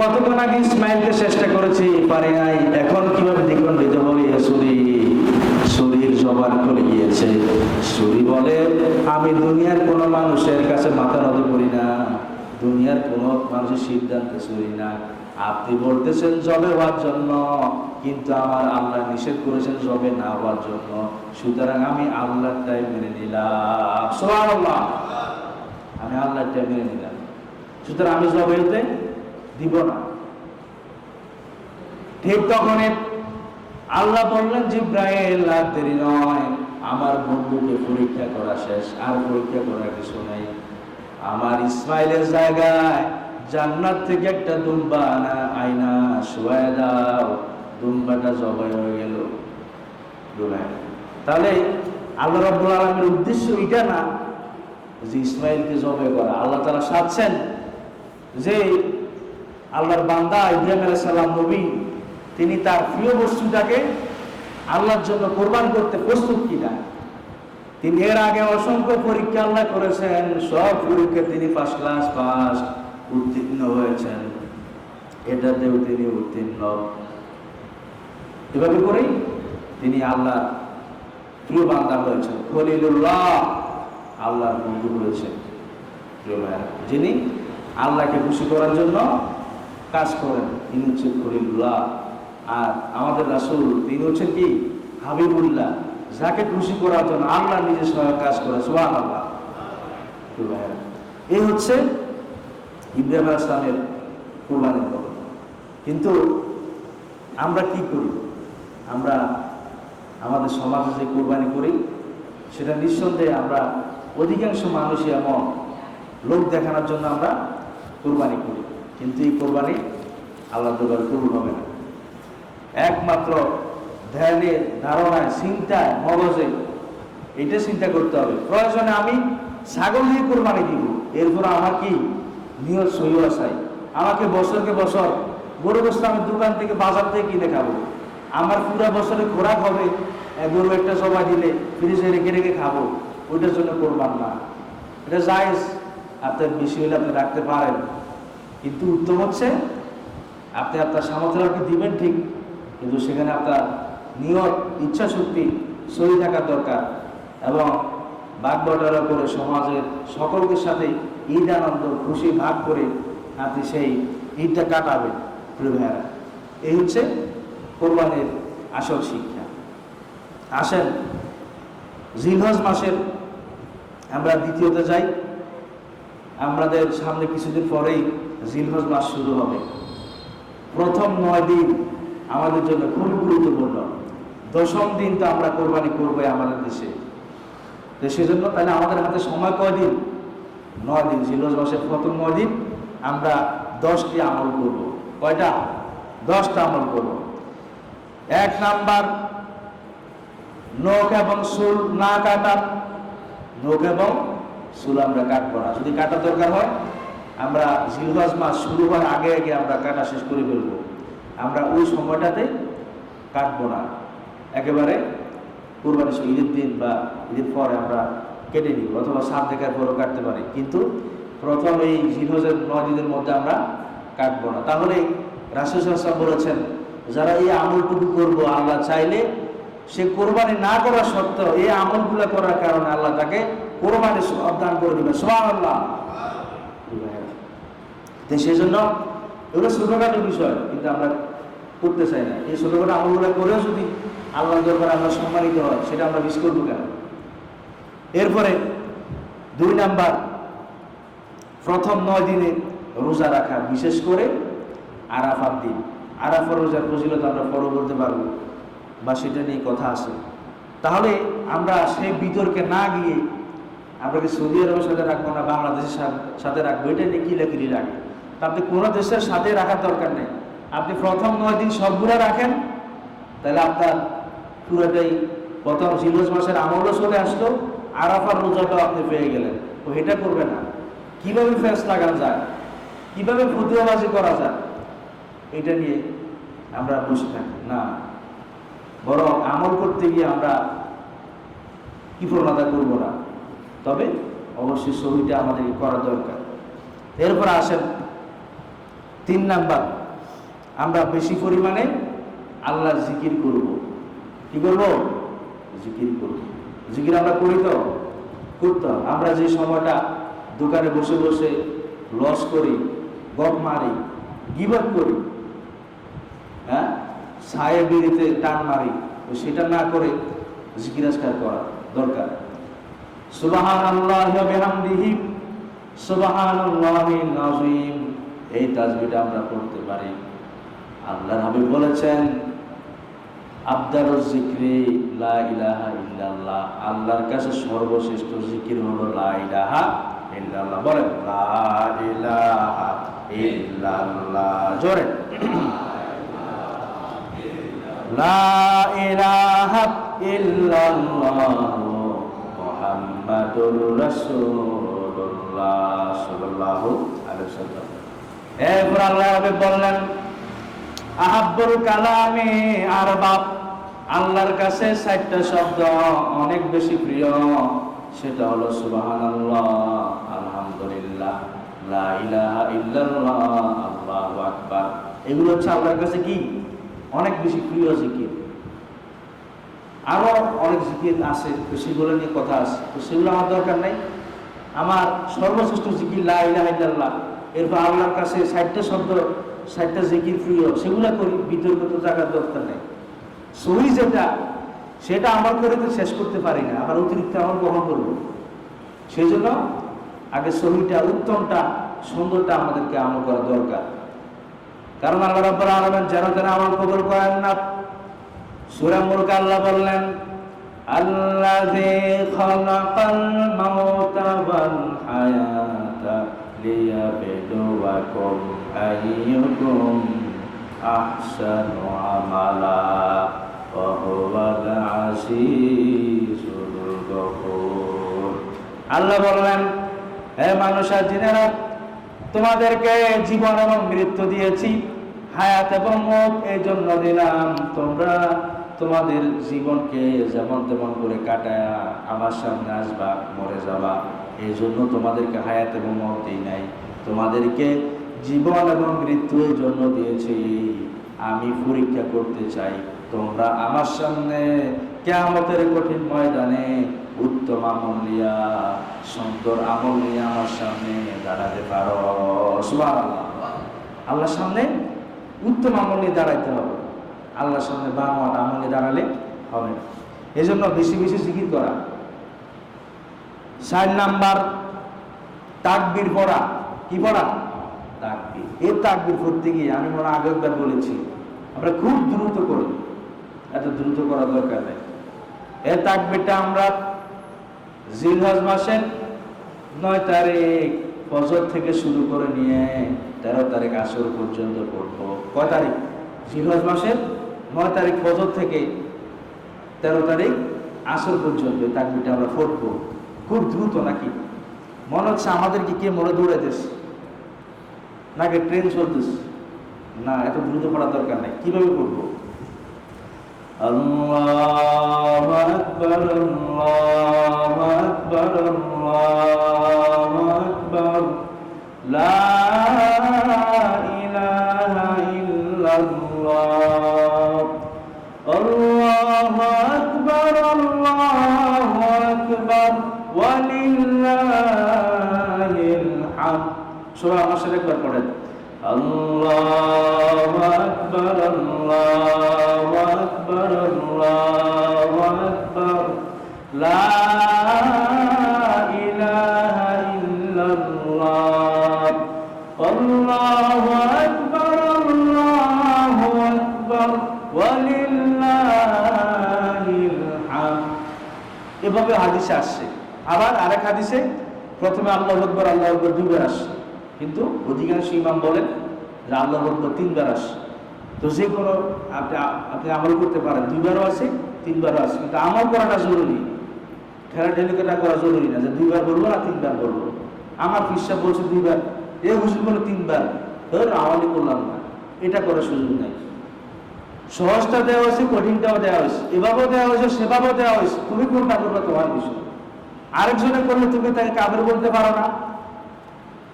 কতক্ষণ আগে ইসমাইলকে চেষ্টা করেছি, পারি নাই। এখন কিভাবে দ্বিখণ্ডিত হয়ে ছুরির জবান খুলে গিয়েছে। ছুরি বলে, আমি দুনিয়ার কোনো মানুষের কাছে মাথা নত করি না, দুনিয়ার কোনো মানুষের সিদ্ধান্তে ছুরি না। আপনি বলতেছেন জবে হওয়ার জন্য, কিন্তু আমার আল্লাহ নিষেধ করেছেন জবে না হওয়ার জন্য, সুতরাং আমি আল্লাহটাই মেনে নিলাম। সুবহানাল্লাহ, আমি আল্লাহটাই মেনে নিলাম, সুতরাং আমি জবে হতে দিব না। ঠিক তখনই আল্লাহ বললেন, জিবরাইল আর দেরি নয়, আমার বন্ধুকে পরীক্ষা করা শেষ, আর পরীক্ষা করার কিছু নেই। আমার ইসমাইলের জায়গায় জান্নাত থেকে একটা দুম্বা আইনা শুয়ায় দাও, দুম্বাটা জবাই হয়ে গেল। তাহলে আল্লাহ রাব্বুল আলামিনের উদ্দেশ্য এটা না যে ইসমাইলকে জবাই করা। আল্লাহ তাআলা চাচ্ছেন যে আল্লাহর বান্দা ইব্রাহিম আলাইহিস সালাম নবী, তিনি তার প্রিয় বস্তুটাকে আল্লাহর জন্য কোরবান করতে প্রস্তুত কিনা। তিনি এর আগে অসংখ্য পরীক্ষা আল্লাহ করেছেন, সব পরীক্ষা তিনি ফার্স্ট ক্লাস পাস উত্তীর্ণ হয়েছেন, এটাতেও তিনি উত্তীর্ণ। এভাবে করেই তিনি আল্লাহ প্রিয় বান্দা হয়েছেন, খলিলুল্লাহ, আল্লাহর বন্ধু হয়েছেন। প্রিয় ভাইরা, যিনি আল্লাহকে খুশি করার জন্য কাজ করেন, তিনি হচ্ছেন খলিলুল্লাহ। আর আমাদের রাসূল তিনি হচ্ছেন কি হাবিবুল্লাহ, যাকে খুশি করার জন্য আল্লাহ নিজে স্বয়ং কাজ করে। সুবহানাল্লাহ। এই হচ্ছে ইব্রাহিম আলাইহিস সালামের কুরবানির কথা। কিন্তু আমরা কি করি? আমরা আমাদের সমাজে যে কুরবানি করি, সেটা নিঃসন্দেহে আমরা অধিকাংশ মানুষই এমন লোক দেখানোর জন্য আমরা কুরবানি করি, কিন্তু এই কুরবানি আল্লাহর দরবারে কবুল হবে না। একমাত্র ধ্যানে, ধারণায়, চিন্তায়, মগজে এটা চিন্তা করতে হবে, প্রয়োজনে আমি ছাগল দিয়ে কোরবানি দিব, এরপর আমার কি নিয়ত সহিহ চাই। আমাকে বছরকে বছর গরু গোশত আমি দোকান থেকে বাজার থেকে কিনে খাবো, আমার পুরো বছরে খোরাক হবে গরু একটা জবাই দিলে ফ্রিজে রেখে রেখে খাবো, ওইটার জন্য কোরবান না। এটা জায়েজ, আপনার বেশি হলে আপনি রাখতে পারেন, কিন্তু উত্তম হচ্ছে আপনি আপনার সামর্থ্যকে দিবেন ঠিক, কিন্তু সেখানে আপনার নিয়ত, ইচ্ছা শক্তি সহি থাকার দরকার, এবং ভাগ বটারা করে সমাজের সকলকে সাথে ঈদ আনন্দ খুশি ভাগ করে আপনি সেই ঈদটা কাটাবেন। প্রিয় ভাইয়েরা, এই হচ্ছে কোরবানির আসল শিক্ষা। আসেন জিলহজ মাসের আমরা দ্বিতীয়তে যাই। আমাদের সামনে কিছুদিন পরেই জিলহজ মাস শুরু হবে। প্রথম 9 দিন আমাদের জন্য খুবই গুরুত্বপূর্ণ। 10ম দিন তো আমরা কোরবানি করবো আমাদের দেশে, তো সেজন্য তাহলে আমাদের হাতে সময় কয়দিন? 9 দিন। জিলহজ মাসের প্রথম 9 দিন আমরা 10টি আমল করব। কয়টা? 10টা আমল করব। 1 নাম্বার, নখ এবং চুল না কাটা। নখ এবং চুল আমরা কাটবো না। যদি কাটার দরকার হয় আমরা জিলহজ মাস শুরু হওয়ার আগে আগে আমরা কাটা শেষ করে ফেলবো। আমরা ওই সময়টাতে কাটবো না, একেবারে কুরবানি ঈদের দিন বা ঈদের পরে আমরা কেটে নিব, অথবা 7 দেখার পরও কাটতে পারি, কিন্তু প্রথম এই জিলহজের 9 দিনের মধ্যে আমরা কাটবো না। তাহলে রাসূল সাল্লাল্লাহু আলাইহি ওয়াসাল্লাম বলেছেন, যারা এই আমলটুকু করবো, আল্লাহ চাইলে সে কোরবানি না করা সত্ত্বেও এই আমলগুলো করার কারণে আল্লাহ তাকে কোরবানি সওয়াব দান করে দিবেন। সুবহানাল্লাহ। তো সেই জন্য এগুলো ছোটখাটো বিষয়, কিন্তু আমরা করতে চাই না। এই ছোটখাটো আমলগুলো করেও যদি আল্লাহর দরবারে আমরা সম্মানিত হয়, সেটা আমরা মিস করবো কেন? এরপরে 2 নাম্বার, প্রথম 9 দিনে রোজা রাখা, বিশেষ করে আরাফার দিন। আরাফার রোজার ফজিলত আমরা পরে বলতে পারবো, বা সেটা নিয়ে কথা আছে। তাহলে আমরা সেই বিতর্কে না গিয়ে আমরা কি সৌদি আরবের সাথে রাখবো না বাংলাদেশের সাথে রাখবো, এটা নিয়ে কিলাকিলি লাগে। তা আপনি কোনো দেশের সাথে রাখার দরকার নেই, আপনি প্রথম 9 দিন সবগুলো রাখেন, তাহলে আপনার পুরোটাই প্রথম জিলহজ মাসের আমলও চলে আসলো, আরাফার রোজাটাও আপনি পেয়ে গেলেন। ও এটা করবে না। কিভাবে ফেস লাগানো যায়, কিভাবে ফতুয়াবাজি করা যায়, এটা নিয়ে আমরা বসে থাকি না, বরং আমল করতে গিয়ে আমরা কি প্রণতা করব না, তবে অবশ্যই সহিটা আমাদেরকে করা দরকার। এরপর আসেন তিন নাম্বার, আমরা বেশি পরিমাণে আল্লাহর জিকির করব। কি করব? জিকির করব। জিকির আমরা করি তো? করতাম। আমরা যে সময়টা দোকানে বসে বসে লস করি, গপ মারি, গিবত করি, হ্যাঁ, ছায়ে বিড়িতে টান মারি, সেটা না করে জিকির আজকার করা দরকার। সুবহানাল্লাহি ওয়া বিহামদিহি সুবহানাল্লাহিল আযীম, এই তাসবিহটা আমরা পড়তে পারি। আল্লাহর হাবিব বলেছেন, আফদালুজ যিকরি লা ইলাহা ইল্লাল্লাহ, আল্লাহর কাছে সর্বশ্রেষ্ঠ জিকির হলো লা ইলাহা ইল্লাল্লাহ। বলেন লা ইলাহা ইল্লাল্লাহ, জোরে লা ইলাহা ইল্লাল্লাহ মুহাম্মাদুর রাসূলুল্লাহ সাল্লাল্লাহু আলাইহি ওয়াসাল্লাম। এরপর আল্লাহ হাবিব বললেন, আহাব্বুল কালামি আরবাব, আল্লাহর কাছে 4টা শব্দ অনেক বেশি প্রিয়, সেটা হলো সুবহানাল্লাহ, আলহামদুলিল্লাহ, লা ইলাহা ইল্লাল্লাহ, আল্লাহু আকবার। এগুলো হচ্ছে আল্লাহর কাছে কি অনেক বেশি প্রিয় জিকির। আরো অনেক জিকির আছে, তো সেগুলো নিয়ে কথা আছে, তো সেগুলো আমার দরকার নাই। আমার সর্বশ্রেষ্ঠ জিকির লা ইলাহা ইল্লাল্লাহ। এরপর আল্লাহর কাছে 4টা শব্দ, 4টা জিকির প্রিয়, সেগুলো করি, বিতর্ক তো জায়গার দরকার নেই। সহি যেটা, সেটা আমার করে তো শেষ করতে পারি না, আবার অতিরিক্ত আমার গ্রহণ করবো। সেই জন্য আগে সহিটা, উত্তমটা, সুন্দরটা আমাদেরকে আমল করা দরকার। কারণ আল্লাহ রাব্বুল আলামিন যেন তেন আমল কবুল করেন না। সূরা মুলক আল্লাহ বললেন, আল্লাযী খালাকাল মাউতা ওয়াল হায়াতা লিয়াবলুয়াকুম আইয়ুকুম আহসানু আমালা ওয়া হুয়াল আজিজুল গফুর। আল্লাহ বললেন, হে মানুষ আর জিনেরা, তোমাদেরকে জীবন এবং মৃত্যু দিয়েছি, হায়াত এবং মওত এই জন্য দিলাম, তোমরা তোমাদের জীবনকে যেমন তেমন করে কাটায়া আমার সামনে আসবা, মরে যাবা, এই জন্য তোমাদেরকে হায়াত এবং মওত দেই নাই। তোমাদেরকে জীবন এবং মৃত্যু এই জন্য দিয়েছি, আমি পরীক্ষা করতে চাই তোমরা আমার সামনে কিয়ামতের কঠিন ময়দানে উত্তম আমল নিয়া, সুন্দর আমল নিয়ে আমার সামনে দাঁড়াতে পারো। সুবহানাল্লাহ। আল্লাহর সামনে উত্তম আমল নিয়ে দাঁড়াইতে হবে, আল্লাহর সামনে বানোয়াট আমল নিয়ে দাঁড়ালে হবে না। এই জন্য বেশি বেশি জিকির করা। 4 নাম্বার, তাকবীর পড়া। কি পড়া? তাকবীর। এই তাকবীর পড়তে গিয়ে আমি মনে আগে একবার বলেছি, আমরা খুব দ্রুত করি, এত দ্রুত করা দরকার নেই। এই তাকবীরটা আমরা জিলহজ মাসের 9 তারিখ ফজর থেকে শুরু করে নিয়ে 13 তারিখ আসর পর্যন্ত পড়বো। কয় তারিখ? জিলহজ মাসের 9 তারিখ ফজর থেকে 13 তারিখ আসর পর্যন্ত তাকবীরটা আমরা পড়বো। খুব দ্রুত নাকি? মনে হচ্ছে আমাদেরকে কে মনে দৌড়াইতেছে, নাকি ট্রেন চলতেছে? না, এত দ্রুত পড়ার দরকার নাই। কিভাবে পড়বো? আল্লাহু আকবার, আল্লাহু আকবার, আল্লাহু আকবার, লা ইলাহা ইল্লাল্লাহ, আল্লাহু আকবার, আল্লাহু আকবার, ওয়া লিল্লাহিল হামদ। সবাই আমার সাথে একবার পড়েন, আল্লাহু আকবার, আল্লাহু আকবার, আল্লাহু আকবার, লা ইলাহা ইল্লাল্লাহ, আল্লাহু আকবার, আল্লাহু আকবার, ওয়া লিল্লাহিল হামদ। এভাবে হাদিসে আসছে। আবার আরেক হাদিসে প্রথমে আল্লাহু আকবার, আল্লাহু আকবার 2 বার আসছে, কিন্তু অধিকাংশ ইমাম বলেন যে আল্লাহু আকবার 3 বার আসে। তো যে কোনো আপনি আমল করতে পারেন, 2 বারও আছে, 3 বারও আছে, কিন্তু আমল করাটা জরুরি। ঠেলাঠেলিটা করা জরুরি না যে 2 বার বলবো না 3 বার বলবো। আমার ফিসা বলছে 2 বার, এ হুজুর বলে 3 বার, ধর আমলই করলাম না, এটা করার সুযোগ নাই। সহজটা দেওয়া হয়েছে, কঠিনটাও দেওয়া হয়েছে, এভাবেও দেওয়া হয়েছে, সেভাবেও দেওয়া হয়েছে, তুমি কোনটা করবে তোমার বিষয়। আরেকজনে করলে তুমি তাকে কাবের বলতে পারো না,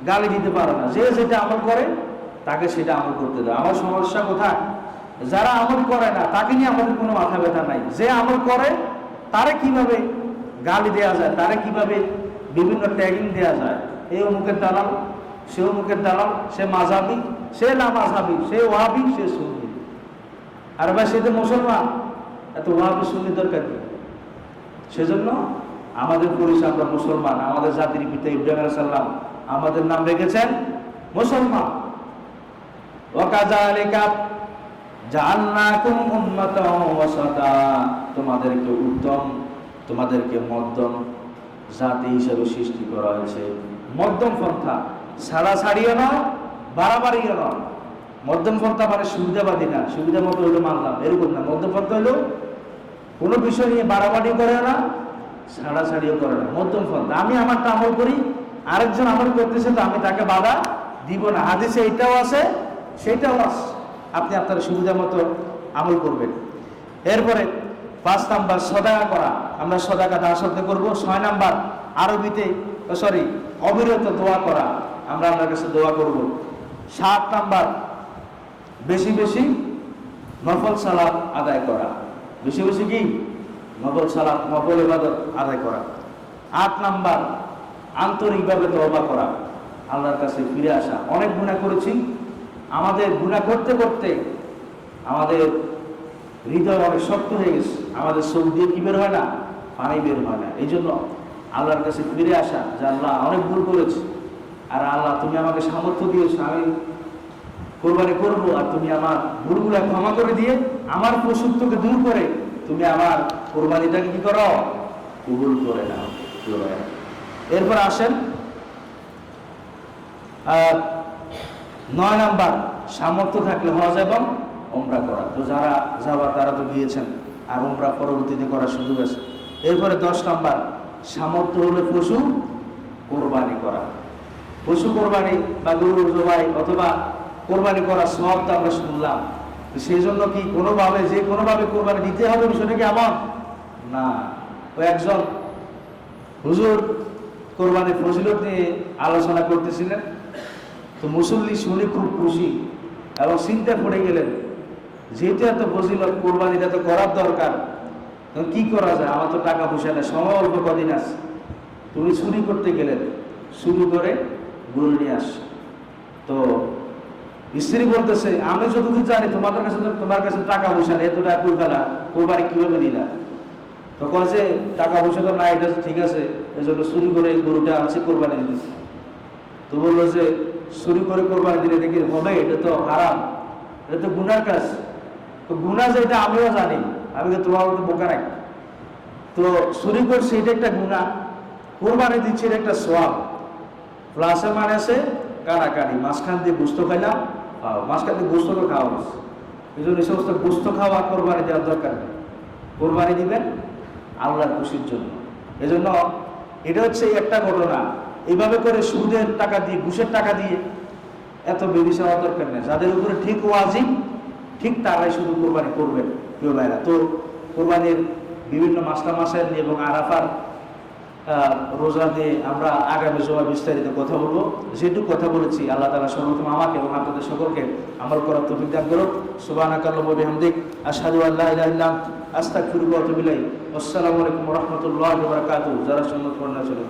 গালি দিতে পারো না। যে যেটা আমল করে তাকে সেটা আমল করতে দাও। আমার সমস্যা কোথায়? যারা আমল করে না তাকে নিয়ে আমাদের কোনো মাথা ব্যথা নাই। যে আমল করে তারে কিভাবে গালি দেওয়া যায়, তারে কিভাবে বিভিন্ন ট্যাগিং দেওয়া যায়, এই অমুকের দালাল, সে অমুকের দালাল, সে মাঝহাবি, সে না মাঝহাবি, সে ওয়াহাবি, সে সুন্নি। আর ভাই সে তো মুসলমান, এত ওয়াহাবি সুন্নি দরকার কি? সেজন্য আমাদের পরিচয় আমরা মুসলমান। আমাদের জাতির পিতা ইব্রাহিম আলাইহিস সালাম আমাদের নাম রেখেছেন মুসলমান। ওয়াকাযালিকা জাআলনাকুম উম্মাতাও ওয়াসাতা, তোমাদেরকে উত্তম, তোমাদেরকে মধ্যম জাতি হিসেবে সৃষ্টি করা হয়েছে। মধ্যম পন্থা, ছাড়াছাড়িও না, বাড়াবাড়িও না। মধ্যম পন্থা মানে সুবিধাবাদী না, সুবিধা মতো হইলো মানলাম, এরকম না। মধ্যম পন্থা হইলো কোনো বিষয় নিয়ে বাড়াবাড়ি করে না, ছাড়াছাড়িও করে না, মধ্যম পন্থা। আমি আমারটা আমল করি, আরেকজন আমল করতেছে তো আমি তাকে বাধা দিব না। হাদিসে এইটাও আছে, সেইটাও আছে, আপনি আপনার সুবিধা মতো আমল করবেন। এরপরে 5 নাম্বার সদাকা করা, আমরা সদাকা দান সত্য করবো। 6 নাম্বার আরবিতে অবিরত দোয়া করা, আমরা আল্লাহর কাছে দোয়া করব। 7 নাম্বার বেশি বেশি নফল সালাত আদায় করা, বেশি বেশি কি নফল সালাত, নফল ইবাদত আদায় করা। 8 নাম্বার আন্তরিকভাবে তওবা করা, আল্লাহর কাছে ফিরে আসা। অনেক গুনাহ করেছি, আমাদের গুনাহ করতে করতে আমাদের হৃদয় অনেক শক্ত হয়ে গেছে, আমাদের চোখ দিয়ে কি বের হয় না, পানি বের হয় না। এই জন্য আল্লাহর কাছে ফিরে আসা, যে আল্লাহ অনেক ভুল করেছি, আর আল্লাহ তুমি আমাকে সামর্থ্য দিয়েছো, আমি কোরবানি করবো, আর তুমি আমার ভুলগুলা ক্ষমা করে দিয়ে আমার পশুত্বকে দূর করে তুমি আমার কোরবানিটাকে কি করো, কবুল করে নাও। এরপর আসেন 9 নাম্বার সামর্থ্য থাকলে হজ এবং উমরা করা। তো যারা যাবার তারা তো গিয়েছেন, আর উমরা পরবর্তীতে করার সুযোগ আছে। এরপরে 10 নাম্বার সামর্থ্য হলে পশু কোরবানি করা। পশু কোরবানি বা গরু জবাই অথবা কোরবানি করার সওয়াব তো আমরা শুনলাম, সেই জন্য কি কোনোভাবে যে কোনোভাবে কোরবানি দিতে হবে বিষয়টা কি এমন না। ওই একজন হুজুর কোরবানির ফজিলত নিয়ে আলোচনা করতেছিলেন, তো মুসল্লি শুনে খুব খুশি এবং চিন্তা পড়ে গেলেন, যেহেতু এত ফজিলত, কোরবানিটা তো করার দরকার, কি করা যায়, আমার তো টাকা পয়সা নেই, সময় অল্প কদিন আছে। তুমি চুরি করতে গেলেন, চুরি করে গরু নিয়ে আস। তো স্ত্রী বলতেছে, আমি যতদূর জানি তোমার কাছে টাকা পয়সা নেই, এত টাকা কই ফেলা, কোরবানি কিভাবে দিলা? তখন যে টাকা পয়সা তো না, এটা ঠিক আছে, এই জন্য চুরি করে গরুটা আছে কোরবানি দিতেছে। তো বললো যে চুরি করে কোরবানি দিলে দেখি হবে, এটা তো হারাম, এটা তো গুনার কাজ। তো গুনাহ যেটা আমিও জানি, আমি তো তোমার মতো বোকা নাই। তো চুরি করছে এটা একটা গুনাহ, কোরবানি দিচ্ছে এটা একটা সওয়াব। প্লাসে মানে আছে কাটাকাটি, মাঝখান দিয়ে গোস্ত খাইলাম, মাঝখান দিয়ে গোস্ত তো খাওয়া হচ্ছে, এই জন্য এই সমস্ত গোস্ত খাওয়া কোরবানি দেওয়ার দরকার নেই। কোরবানি দিবেন আল্লাহর খুশির জন্য। এই জন্য এটা হচ্ছে একটা ঘটনা। এইভাবে করে সুদের টাকা দিয়ে, ঘুষের টাকা দিয়ে এত বেশি হওয়ার দরকার নেই। যাদের উপরে ঠিক ওয়াজিব, ঠিক তারাই শুধু কোরবানি করবেন প্রিয় ভাইরা। তো কোরবানির বিভিন্ন মাসাইল নিয়ে এবং আরাফার রোজা দিয়ে আমরা আগামী জমা বিস্তারিত কথা বলবো। যেটুকু কথা বলেছি আল্লাহ তাআলা সর্বপ্রথম আমাকে এবং আপনাদের সকলকে আমল করার তৌফিক দান করুন। সুবহানাকাল্লাহুম্মা ওয়া বিহামদিক, আশহাদু আল্লা ইলাহা ইল্লা আনতা, আস্তাগফিরুকা ওয়া আতুবু ইলাইক। আসসালামু আলাইকুম ওয়া রাহমাতুল্লাহি ওয়া বারাকাতুহু। যারা সুন্নাত পড়না চলুন।